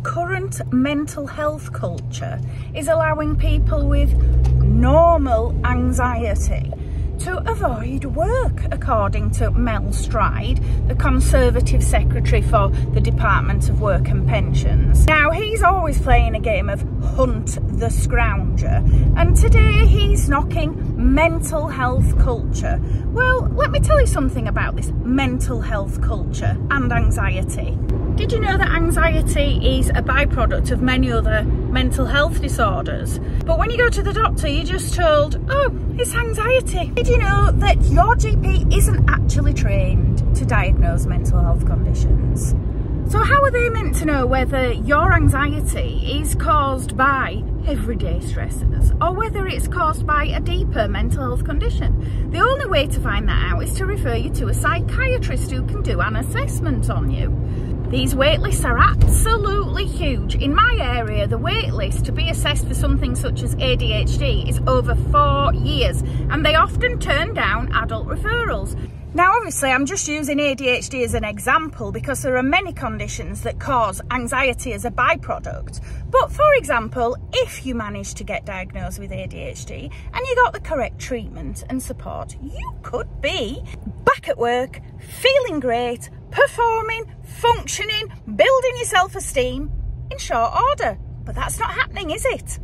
current mental health culture is allowing people with normal anxiety to avoid work, according to Mel Stride, the Conservative Secretary for the Department of Work and Pensions. Now, he's always playing a game of hunt the Scrounger, and today he's knocking mental health culture. Well, let me tell you something about this mental health culture and anxiety. Did you know that anxiety is a byproduct of many other mental health disorders? But when you go to the doctor, you're just told, oh, it's anxiety. Did you know that your GP isn't actually trained to diagnose mental health conditions? So how are they meant to know whether your anxiety is caused by everyday stressors or whether it's caused by a deeper mental health condition? The only way to find that out is to refer you to a psychiatrist who can do an assessment on you. These waitlists are absolutely huge. In my area, the waitlist to be assessed for something such as ADHD is over 4 years, and they often turn down adult referrals. Now, obviously, I'm just using ADHD as an example because there are many conditions that cause anxiety as a byproduct. But for example, if you manage to get diagnosed with ADHD and you got the correct treatment and support, you could be back at work, feeling great, performing, functioning, building your self-esteem in short order. But that's not happening, is it?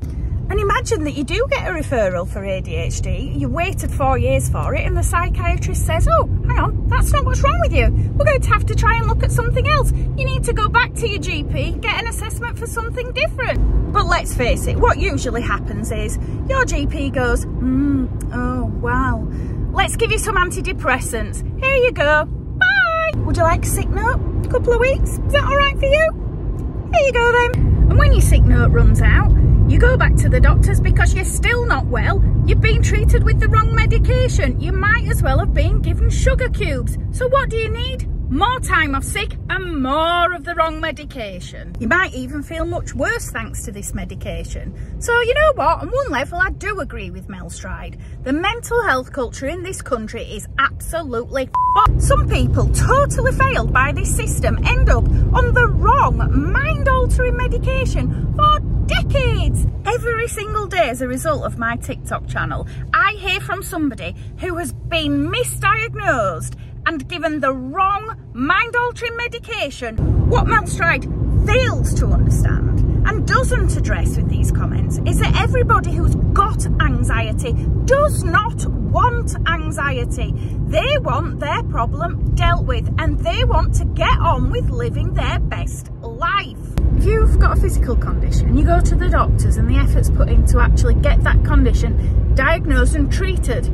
And imagine that you do get a referral for ADHD, you waited 4 years for it, and the psychiatrist says, oh, hang on, that's not what's wrong with you. We're going to have to try and look at something else. You need to go back to your GP, get an assessment for something different. But let's face it, what usually happens is your GP goes, oh, wow, let's give you some antidepressants. Here you go. Bye. Would you like a sick note? A couple of weeks? Is that all right for you? Here you go then. And when your sick note runs out, you go back to the doctors because you're still not well. You've been treated with the wrong medication. You might as well have been given sugar cubes. So what do you need? More time off sick and more of the wrong medication. You might even feel much worse thanks to this medication. So you know what? On one level, I do agree with Mel Stride. The mental health culture in this country is absolutely f***ed. Some people totally failed by this system end up on the wrong mind-altering medication for decades. Every single day as a result of my TikTok channel, I hear from somebody who has been misdiagnosed and given the wrong mind-altering medication. What Mel Stride fails to understand and doesn't address with these comments is that everybody who's got anxiety does not want anxiety. They want their problem dealt with and they want to get on with living their best life. If you've got a physical condition, you go to the doctors and the effort's put in to actually get that condition diagnosed and treated,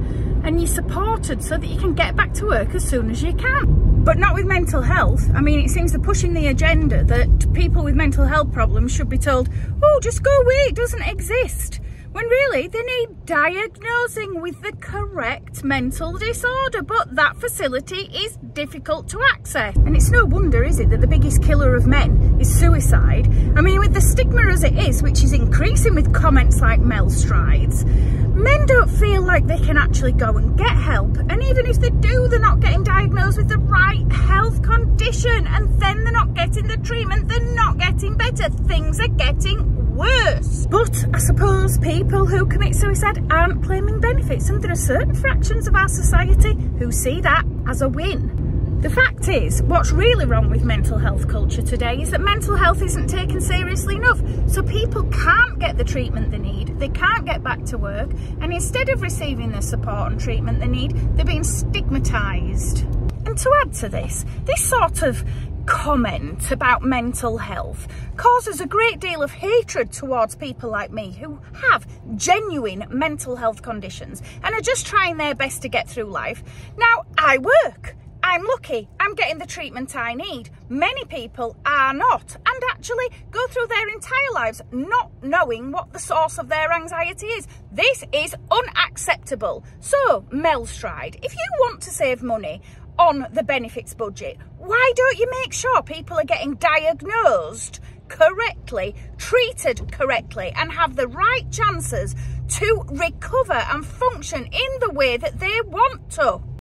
and you're supported so that you can get back to work as soon as you can. But not with mental health. I mean, it seems they're pushing the agenda that people with mental health problems should be told, oh, just go away, it doesn't exist. When really they need diagnosing with the correct mental disorder, but that facility is difficult to access. And it's no wonder, is it, that the biggest killer of men is suicide? I mean, with the stigma as it is, which is increasing with comments like Mel Stride's, men don't feel like they can actually go and get help. And even if they do, they're not getting diagnosed with the right health condition. And then they're not getting the treatment, they're not getting better. Things are getting worse. But I suppose people who commit suicide aren't claiming benefits, and there are certain fractions of our society who see that as a win. The fact is, what's really wrong with mental health culture today is that mental health isn't taken seriously enough. So people can't get the treatment they need, they can't get back to work, and instead of receiving the support and treatment they need, they're being stigmatised. And to add to this sort of comment about mental health causes a great deal of hatred towards people like me who have genuine mental health conditions and are just trying their best to get through life. Now, I work. I'm lucky, I'm getting the treatment I need. Many people are not, and actually go through their entire lives not knowing what the source of their anxiety is. This is unacceptable. So, Mel Stride, if you want to save money on the benefits budget, why don't you make sure people are getting diagnosed correctly, treated correctly, and have the right chances to recover and function in the way that they want to?